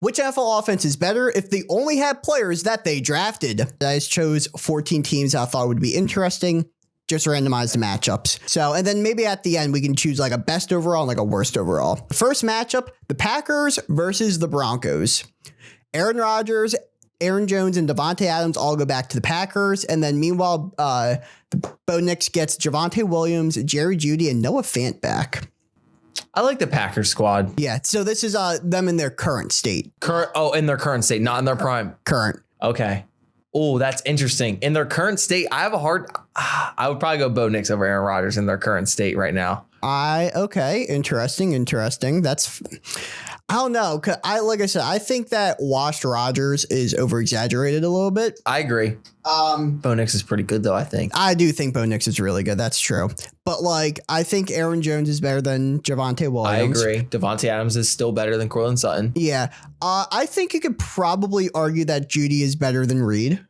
Which NFL offense is better if they only had players that they drafted? I just chose 14 teams I thought would be interesting. Just randomize the matchups. So, and then maybe at the end, we can choose like a best overall and like a worst overall. First matchup, the Packers versus the Broncos. Aaron Rodgers, Aaron Jones, and Davante Adams all go back to the Packers. And then meanwhile, the Bo Nix gets Javonte Williams, Jerry Jeudy, and Noah Fant back. I like the Packers squad. Yeah, so this is them in their current state. In their current state, not in their prime. Current. Okay. Oh, that's interesting. In their current state, I would probably go Bo Nix over Aaron Rodgers in their current state right now. Okay, interesting. I don't know. Like I said, I think that washed Rodgers is over exaggerated a little bit. I agree. Bo Nix is pretty good though, I think. I do think Bo Nix is really good. That's true. But like, I think Aaron Jones is better than Javonte Williams. I agree. Davante Adams is still better than Courtland Sutton. Yeah. I think you could probably argue that Jeudy is better than Reed.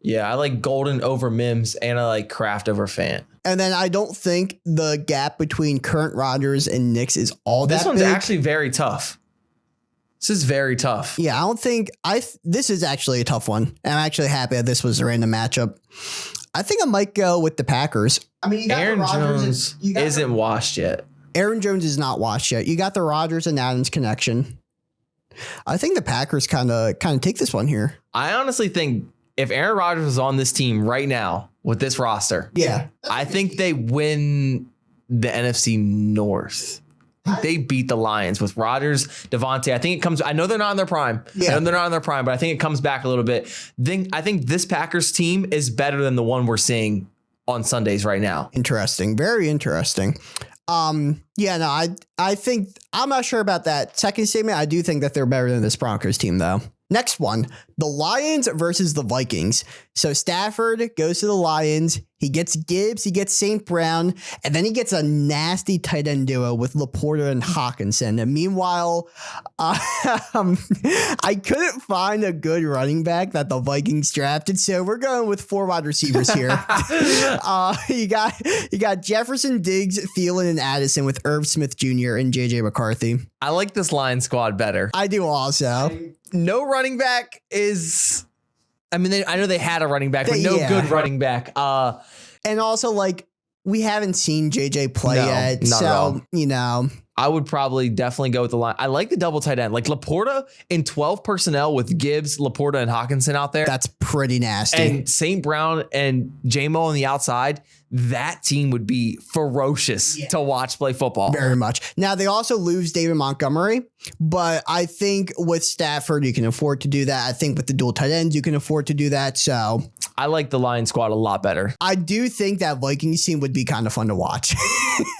Yeah, I like Golden over Mims and I like Kraft over Fant. And then I don't think the gap between current Rodgers and Nix is all that big. This one's actually very tough. This is very tough. Yeah, I don't think this is actually a tough one. And I'm actually happy that this was a random matchup. I think I might go with the Packers. I mean, you got Aaron Jones isn't washed yet. Aaron Jones is not washed yet. You got the Rodgers and Adams connection. I think the Packers kind of take this one here. I honestly think if Aaron Rodgers was on this team right now with this roster, yeah, I think they win the NFC North. They beat the Lions with Rodgers, Davante. I think it comes. I know they're not in their prime. Yeah. I know they're not in their prime, but I think it comes back a little bit. I think this Packers team is better than the one we're seeing on Sundays right now. Interesting. Very interesting. Yeah, no, I think I'm not sure about that second statement. I do think that they're better than this Broncos team, though. Next one, the Lions versus the Vikings. So Stafford goes to the Lions. He gets Gibbs, he gets St. Brown, and then he gets a nasty tight end duo with Laporta and Hawkinson. And meanwhile, I couldn't find a good running back that the Vikings drafted, so we're going with 4 wide receivers here. You got Jefferson, Diggs, Thielen, and Addison with Irv Smith Jr. and JJ McCarthy. I like this Lions squad better. I do also. No running back is. I mean, I know they had a running back, but no good running back. And also, like, we haven't seen JJ play yet. Not at all. You know. I would probably definitely go with the line. I like the double tight end. Like Laporta in 12 personnel with Gibbs, Laporta, and Hawkinson out there. That's pretty nasty. And St. Brown and J-Mo on the outside. That team would be ferocious to watch play football. Very much. Now, they also lose David Montgomery, but I think with Stafford, you can afford to do that. I think with the dual tight ends, you can afford to do that. So I like the Lions squad a lot better. I do think that Vikings team would be kind of fun to watch.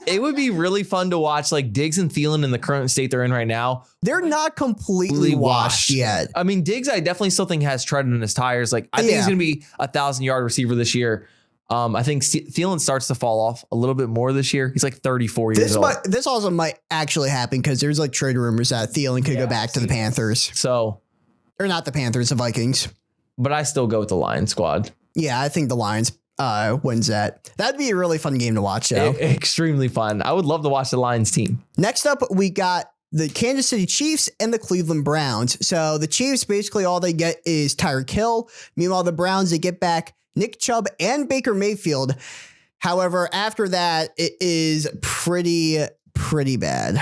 It would be really fun to watch, like Diggs and Thielen in the current state they're in right now. They're not completely washed yet. I mean, Diggs, I definitely still think has tread in his tires. Like, I think he's going to be a 1,000-yard receiver this year. I think Thielen starts to fall off a little bit more this year. He's like 34 years old. This also might actually happen because there's like trade rumors that Thielen could go back to the Panthers. So, or not the Panthers, the Vikings. But I still go with the Lions squad. Yeah, I think the Lions wins that. That'd be a really fun game to watch, though. Extremely fun. I would love to watch the Lions team. Next up, we got the Kansas City Chiefs and the Cleveland Browns. So the Chiefs, basically all they get is Tyreek Hill. Meanwhile, the Browns, they get back Nick Chubb and Baker Mayfield. However, after that, it is pretty bad.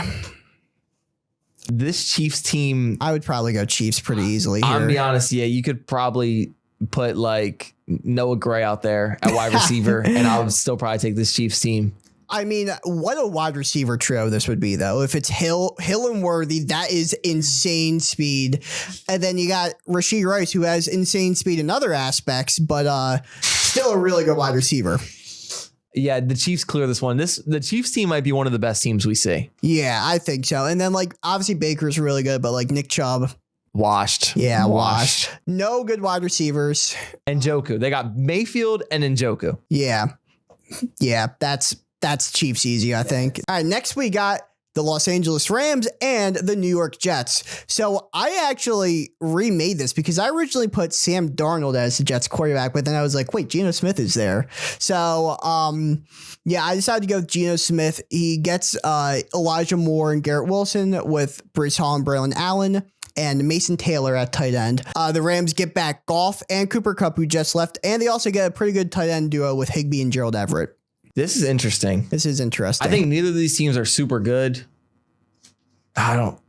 This Chiefs team, I would probably go Chiefs pretty easily here. I'll be honest, yeah, you could probably put like Noah Gray out there at wide receiver, and I would still probably take this Chiefs team. I mean, what a wide receiver trio this would be, though. If it's Hill and Worthy, that is insane speed. And then you got Rashee Rice, who has insane speed in other aspects, but still a really good wide receiver. Yeah, the Chiefs clear this one. The Chiefs team might be one of the best teams we see. Yeah, I think so. And then, like, obviously Baker's really good, but like Nick Chubb. Washed. Yeah, washed. No good wide receivers. Njoku. They got Mayfield and Njoku. Yeah. Yeah, that's Chiefs easy, I think. All right, next we got the Los Angeles Rams and the New York Jets. So I actually remade this because I originally put Sam Darnold as the Jets quarterback, but then I was like, wait, Geno Smith is there. So, yeah, I decided to go with Geno Smith. He gets Elijah Moore and Garrett Wilson with Breece Hall and Braylon Allen. and Mason Taylor at tight end. The Rams get back Goff and Cooper Kupp, who just left, and they also get a pretty good tight end duo with Higbee and Gerald Everett. This is interesting. This is interesting. I think neither of these teams are super good. I don't.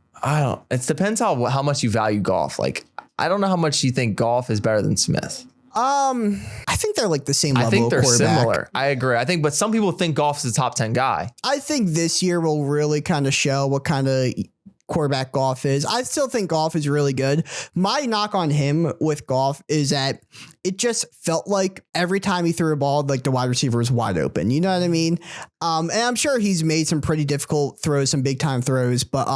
It depends how much you value Goff. Like, I don't know how much you think Goff is better than Smith. I think they're like the same level. I think they're of quarterback. similar. I agree. But some people think Goff's a top 10 guy. I think this year will really kind of show what kind of quarterback Goff is. I still think Goff is really good. My knock on him with Goff is that it just felt like every time he threw a ball, like the wide receiver was wide open. You know what I mean? And I'm sure he's made some pretty difficult throws, some big time throws, but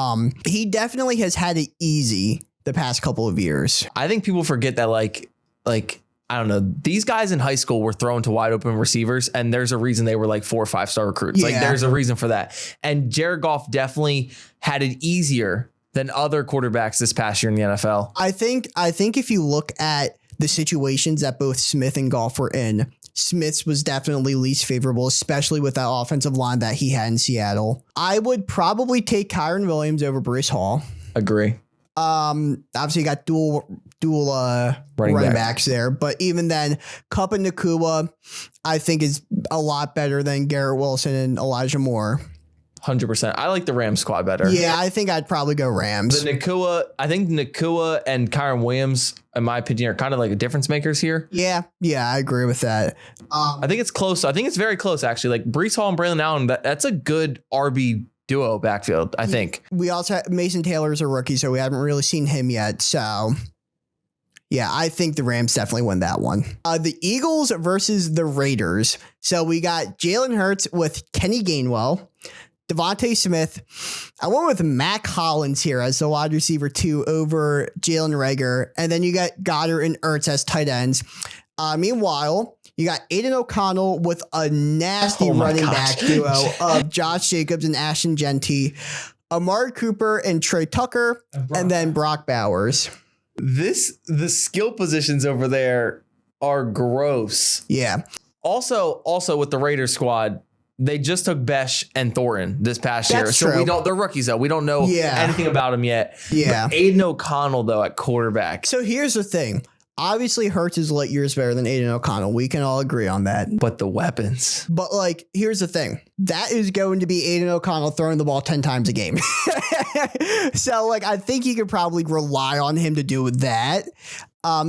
he definitely has had it easy the past couple of years. I think people forget that like I don't know. These guys in high school were thrown to wide open receivers, and there's a reason they were like 4 or 5 star recruits. Yeah. Like there's a reason for that. And Jared Goff definitely had it easier than other quarterbacks this past year in the NFL. I think if you look at the situations that both Smith and Goff were in, Smith's was definitely least favorable, especially with that offensive line that he had in Seattle. I would probably take Kyron Williams over Breece Hall. Agree. Obviously you got dual running backs there, but even then, Kupp and Nakua, I think is a lot better than Garrett Wilson and Elijah Moore. 100%. I like the Rams squad better. Yeah, I think I'd probably go Rams. I think Nakua and Kyron Williams, in my opinion, are kind of like difference makers here. Yeah, I agree with that. I think it's close. I think it's very close, actually. Like Breece Hall and Braylon Allen, that's a good RB duo backfield, I think. We also have Mason Taylor's a rookie, so we haven't really seen him yet. So, yeah, I think the Rams definitely win that one. The Eagles versus the Raiders. So we got Jalen Hurts with Kenny Gainwell, Devontae Smith. I went with Mac Hollins here as the wide receiver 2 over Jalen Reagor. And then you got Goddard and Ertz as tight ends. Meanwhile, you got Aiden O'Connell with a nasty running back duo of Josh Jacobs and Ashton Genty, Amari Cooper and Trey Tucker, and then Brock Bowers. The skill positions over there are gross. Yeah. Also with the Raiders squad, they just took Besh and Thornton this past year. True. So they're rookies though. We don't know anything about them yet. Yeah. But Aiden O'Connell though at quarterback. So here's the thing. Obviously, Hurts is light years better than Aiden O'Connell. We can all agree on that. But the weapons. But, like, here's the thing. That is going to be Aiden O'Connell throwing the ball 10 times a game. So, like, I think you could probably rely on him to do that.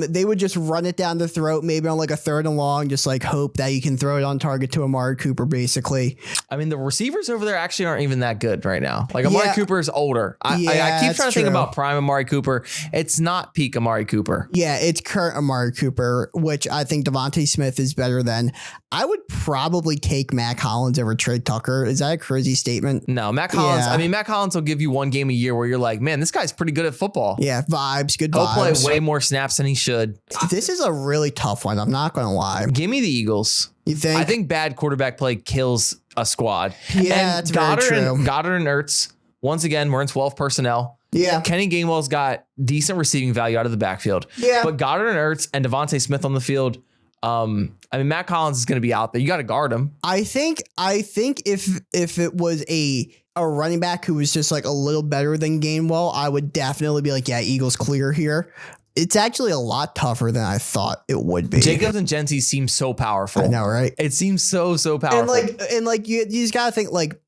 They would just run it down the throat, maybe on like a 3rd and long, just like hope that you can throw it on target to Amari Cooper, basically. I mean, the receivers over there actually aren't even that good right now. Like Amari Cooper is older. I keep trying to think about prime Amari Cooper. It's not peak Amari Cooper. Yeah, it's current Amari Cooper, which I think Devontae Smith is better than. I would probably take Mac Hollins over Trey Tucker. Is that a crazy statement? No, Mac Hollins. Yeah. I mean, Mac Hollins will give you one game a year where you're like, man, this guy's pretty good at football. Yeah, vibes, good He'll vibes. He'll play way more snaps than he should. This is a really tough one. I'm not going to lie. Give me the Eagles. You think? I think bad quarterback play kills a squad. Yeah, that's very true. Goddard and Ertz, once again, we're in 12 personnel. Yeah. Kenny Gainwell's got decent receiving value out of the backfield. Yeah. But Goddard and Ertz and Devontae Smith on the field, I mean, Matt Collins is going to be out there. You got to guard him. I think if it was a running back who was just like a little better than Gainwell, I would definitely be like, yeah, Eagles clear here. It's actually a lot tougher than I thought it would be. Jacobs and Genty seem so powerful. I know, right? It seems so powerful. And you just gotta think like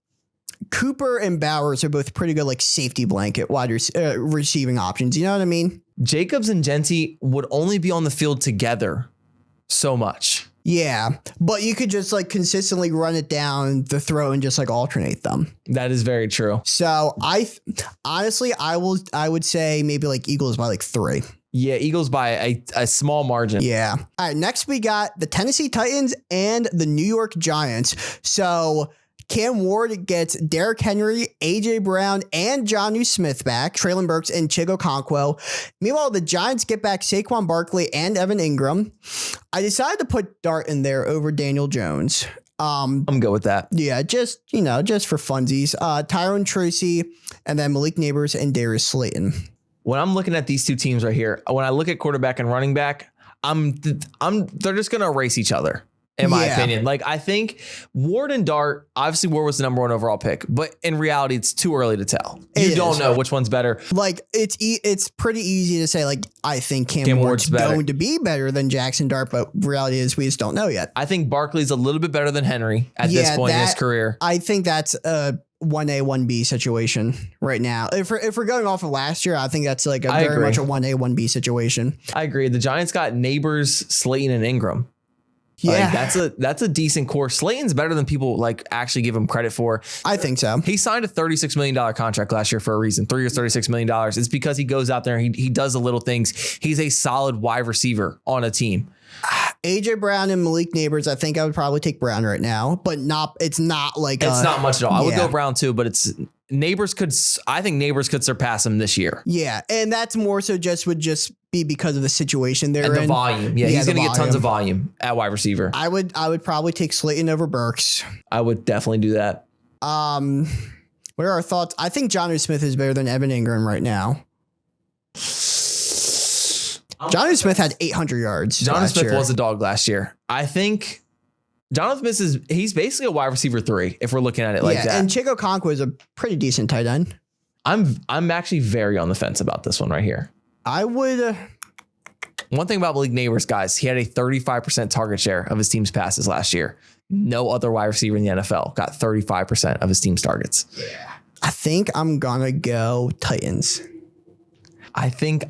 Cooper and Bowers are both pretty good, like safety blanket wide receiving options. You know what I mean? Jacobs and Genty would only be on the field together so much. Yeah, but you could just like consistently run it down the throat and just like alternate them. That is very true. So I would say maybe like Eagles by like 3. Yeah, Eagles by a small margin. Yeah. All right, next we got the Tennessee Titans and the New York Giants. So Cam Ward gets Derrick Henry, A.J. Brown, and Jonnu Smith back, Treylon Burks, and Chigo Okonkwo. Meanwhile, the Giants get back Saquon Barkley and Evan Ingram. I decided to put Dart in there over Daniel Jones. I'm good with that. Yeah, just for funsies. Tyrone Tracy, and then Malik Neighbors and Darius Slayton. When I'm looking at these two teams right here, when I look at quarterback and running back, they're just going to erase each other. in my Yeah. opinion. Like, I think Ward and Dart, obviously Ward was the number 1 overall pick, but in reality, it's too early to tell. You It don't is. know which one's better. Like it's pretty easy to say like I think Cam Cam Ward's Ward's better. going to be better than Jackson Dart, but reality is we just don't know yet. I think Barkley's a little bit better than Henry at this Yeah, point in his that- career. I think that's a 1A 1B situation right now. If we're going off of last year, I think that's like a I very agree. much a 1A 1B situation. I agree. The Giants got Neighbors, Slayton, and Ingram. Yeah, Like, that's a decent core. Slayton's better than people like actually give him credit for. I think so. He signed a $36 million contract last year for a reason. 3 years, $36 million. It's because he goes out there and he does the little things. He's a solid wide receiver on a team. AJ Brown and Malik Neighbors, I think I would probably take Brown right now, but it's not like It's not much at all. I would yeah. go Brown too, but I think Neighbors could surpass him this year. Yeah, and that's more so would just be because of the situation they're And the in. volume. Yeah, he's the going to get tons volume. of volume at wide receiver. I would probably take Slayton over Burks. I would definitely do that. What are our thoughts? I think Jonnu Smith is better than Evan Ingram right now. Jonnu Smith had 800 yards. Jonathan last Smith year. was a dog last year. I think Jonathan Smith he's basically a wide receiver 3 if we're looking at it like that. And Chico Conquo is a pretty decent tight end. I'm actually very on the fence about this one right here. I would. One thing about Malik Neighbors, guys, he had a 35% target share of his team's passes last year. No other wide receiver in the NFL got 35% of his team's targets. I think I'm gonna go Titans. I think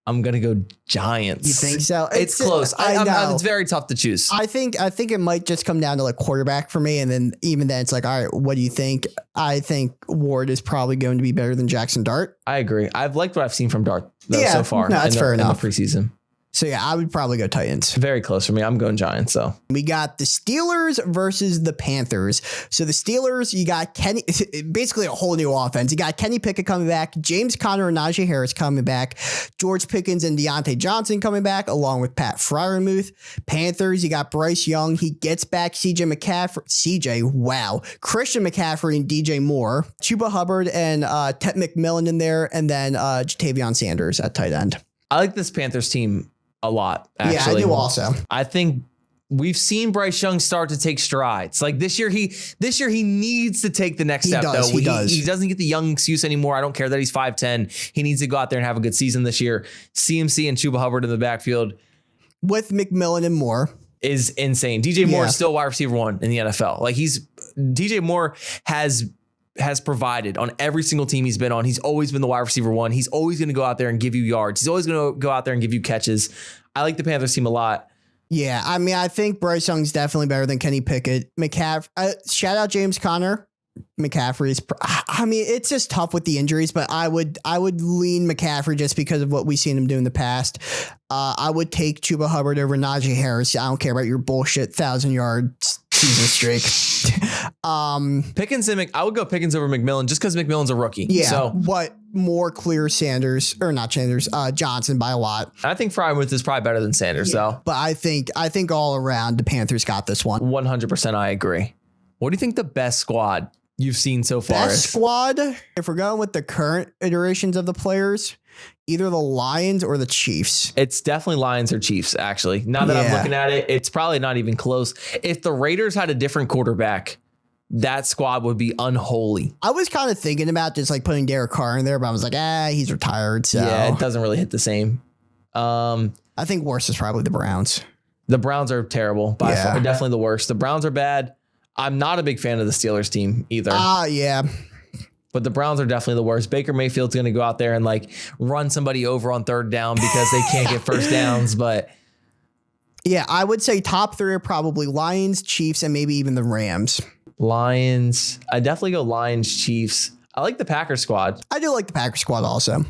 I'm gonna go Giants. You think so? It's close. I know. It's very tough to choose. I think it might just come down to like quarterback for me, and then even then it's like, all right, what do you think? I think Ward is probably going to be better than Jackson Dart. I agree. I've liked what I've seen from Dart though, Yeah, so far. no, that's fair in the enough. preseason. So yeah, I would probably go Titans. Very close for me. I'm going Giants though. We got the Steelers versus the Panthers. So the Steelers, you got Kenny, basically a whole new offense. You got Kenny Pickett coming back, James Conner and Najee Harris coming back, George Pickens and Deontay Johnson coming back, along with Pat Fryermuth. Panthers, you got Bryce Young. He gets back CJ Christian McCaffrey and DJ Moore, Chuba Hubbard and Ted McMillan in there, and then Jatavion Sanders at tight end. I like this Panthers team a lot, actually. Yeah, I do also. I think we've seen Bryce Young start to take strides. Like this year he needs to take the next step though. He does. He doesn't get the young excuse anymore. I don't care that he's 5'10". He needs to go out there and have a good season this year. CMC and Chuba Hubbard in the backfield With McMillan and Moore. is insane. DJ Moore Yeah. is still wide receiver 1 in the NFL. Like DJ Moore has provided on every single team he's been on. He's always been the wide receiver 1. He's always going to go out there and give you yards. He's always going to go out there and give you catches. I like the Panthers team a lot. Yeah, I mean, I think Bryce Young's definitely better than Kenny Pickett. Shout out James Conner. McCaffrey's. I mean, it's just tough with the injuries, but I would lean McCaffrey just because of what we've seen him do in the past. I would take Chuba Hubbard over Najee Harris. I don't care about your bullshit 1,000-yard season streak. Pickens and I would go Pickens over McMillan just because McMillan's a rookie. Yeah, So but more clear Johnson by a lot. I think Fryermuth is probably better than Sanders, though. But I think all around the Panthers got this one. 100% I agree. What do you think the best squad you've seen so far Best is? squad, if we're going with the current iterations of the players, either the Lions or the Chiefs. It's definitely Lions or Chiefs, actually. Now that I'm Yeah. looking at it, it's probably not even close. If the Raiders had a different quarterback, that squad would be unholy. I was kind of thinking about just like putting Derek Carr in there, but I was like, he's retired. So Yeah, it doesn't really hit the same. I think worse is probably the Browns. The Browns are terrible by Yeah. far. Definitely the worst. The Browns are bad. I'm not a big fan of the Steelers team either. Yeah. But the Browns are definitely the worst. Baker Mayfield's going to go out there and like run somebody over on third down because they can't get first downs. But Yeah, I would say top 3 are probably Lions, Chiefs, and maybe even the Rams. Lions, I definitely go Lions, Chiefs. I like the Packers squad. I do like the Packers squad also.